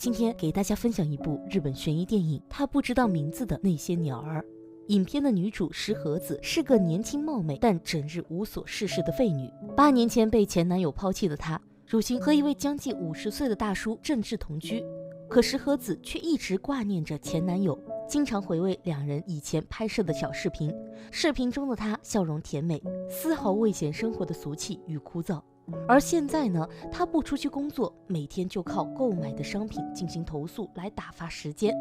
今天给大家分享一部日本悬疑电影《他不知道名字的那些鸟儿》。影片的女主石和子是个年轻貌美但整日无所事事的废女。8年前被前男友抛弃的她，如今和一位将近50岁的大叔郑志同居。可石和子却一直挂念着前男友，经常回味两人以前拍摄的小视频。视频中的她笑容甜美，丝毫未显生活的俗气与枯燥。而现在呢，她不出去工作，每天就靠购买的商品进行投诉来打发时间。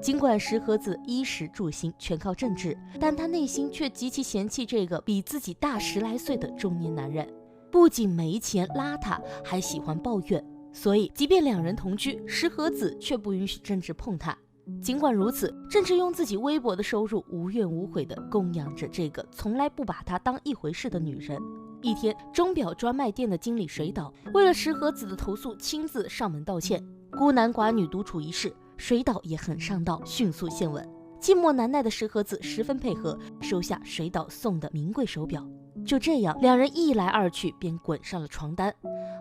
尽管石和子衣食住行全靠郑志，但她内心却极其嫌弃这个比自己大10来岁的中年男人，不仅没钱邋遢，还喜欢抱怨。所以即便两人同居，石和子却不允许郑志碰她。尽管如此，郑志用自己微薄的收入无怨无悔地供养着这个从来不把她当一回事的女人。一天，钟表专卖店的经理水岛为了石和子的投诉亲自上门道歉。孤男寡女独处一室，水岛也很上道，迅速献吻。寂寞难耐的石和子十分配合，收下水岛送的名贵手表。就这样，两人一来二去便滚上了床单。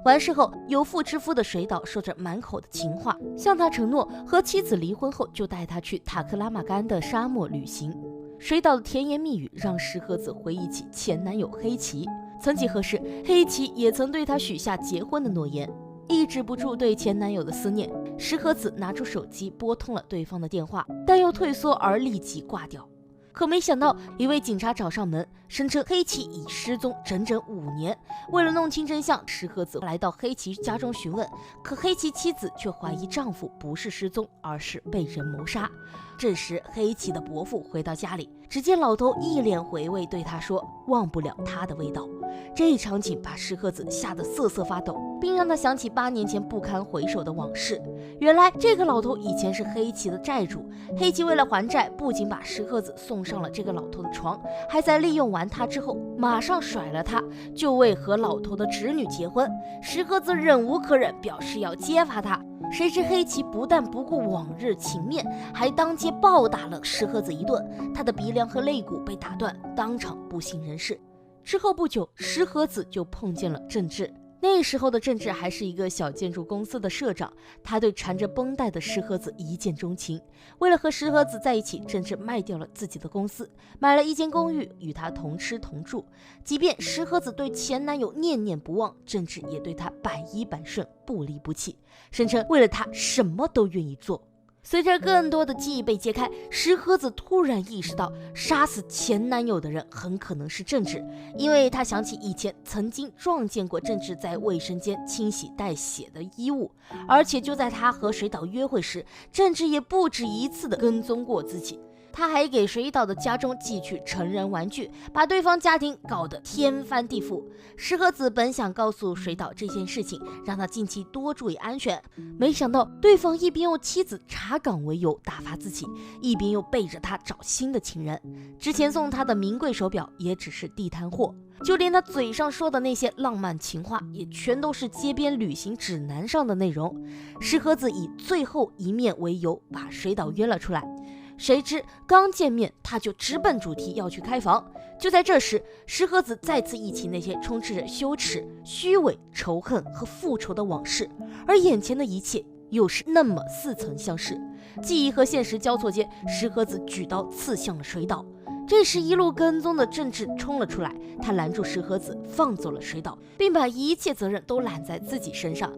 完事后，有妇之夫的水岛说着满口的情话，向他承诺和妻子离婚后就带他去塔克拉玛干的沙漠旅行。水岛的甜言蜜语让石和子回忆起前男友黑崎。曾几何时，黑崎也曾对她许下结婚的诺言。抑制不住对前男友的思念，石和子拿出手机拨通了对方的电话，但又退缩而立即挂掉。可没想到，一位警察找上门，声称黑崎已失踪整整5年。为了弄清真相，石和子来到黑崎家中询问，可黑崎妻子却怀疑丈夫不是失踪，而是被人谋杀。这时，黑崎的伯父回到家里，只见老头一脸回味，对他说：“忘不了他的味道。”这一场景把石和子吓得瑟瑟发抖，并让他想起8年前不堪回首的往事。原来这个老头以前是黑崎的债主，黑崎为了还债，不仅把石和子送上了这个老头的床，还在利用完他之后马上甩了他，就为和老头的侄女结婚。石和子忍无可忍，表示要揭发他。谁知黑崎不但不顾往日情面，还当街暴打了石和子一顿，他的鼻梁和肋骨被打断，当场不省人事。之后不久，石和子就碰见了郑志。那时候的郑志还是一个小建筑公司的社长，他对缠着绷带的石和子一见钟情。为了和石和子在一起，郑志卖掉了自己的公司，买了一间公寓与他同吃同住。即便石和子对前男友念念不忘，郑志也对他百依百顺，不离不弃，声称为了他什么都愿意做。随着更多的记忆被揭开，石和子突然意识到，杀死前男友的人很可能是郑志，因为他想起以前曾经撞见过郑志在卫生间清洗带血的衣物，而且就在他和水岛约会时，郑志也不止一次的跟踪过自己。他还给水岛的家中寄去成人玩具，把对方家庭搞得天翻地覆。石和子本想告诉水岛这件事情，让他近期多注意安全，没想到对方一边用妻子查岗为由打发自己，一边又背着他找新的情人。之前送他的名贵手表也只是地摊货，就连他嘴上说的那些浪漫情话，也全都是街边旅行指南上的内容。石和子以最后一面为由，把水岛约了出来。谁知刚见面，他就直奔主题要去开房。就在这时，石和子再次忆起那些充斥着羞耻、虚伪、仇恨和复仇的往事，而眼前的一切又是那么似曾相识。记忆和现实交错间，石和子举刀刺向了水岛。这时一路跟踪的郑志冲了出来，他拦住石和子，放走了水岛，并把一切责任都揽在自己身上。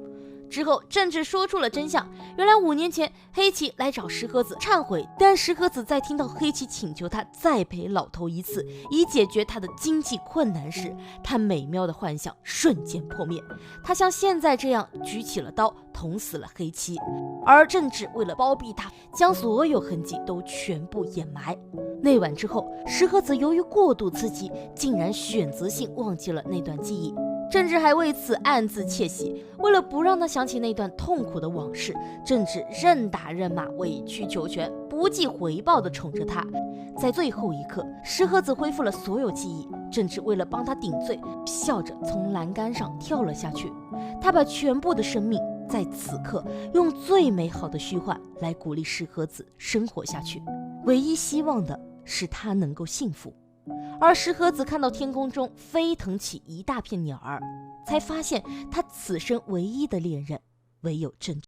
之后，郑志说出了真相。原来5年前，黑崎来找石和子忏悔，但石和子在听到黑崎请求他再陪老头一次，以解决他的经济困难时，他美妙的幻想瞬间破灭。他像现在这样举起了刀，捅死了黑崎。而郑志为了包庇他，将所有痕迹都全部掩埋。那晚之后，石和子由于过度刺激，竟然选择性忘记了那段记忆。郑志还为此暗自窃喜。为了不让他想起那段痛苦的往事，郑志任打任骂，委曲求全，不计回报地宠着他。在最后一刻，石和子恢复了所有记忆，郑志为了帮他顶罪，笑着从栏杆上跳了下去。他把全部的生命在此刻用最美好的虚幻来鼓励石和子生活下去，唯一希望的是他能够幸福。而石和子看到天空中飞腾起一大片鸟儿，才发现他此生唯一的恋人唯有郑志。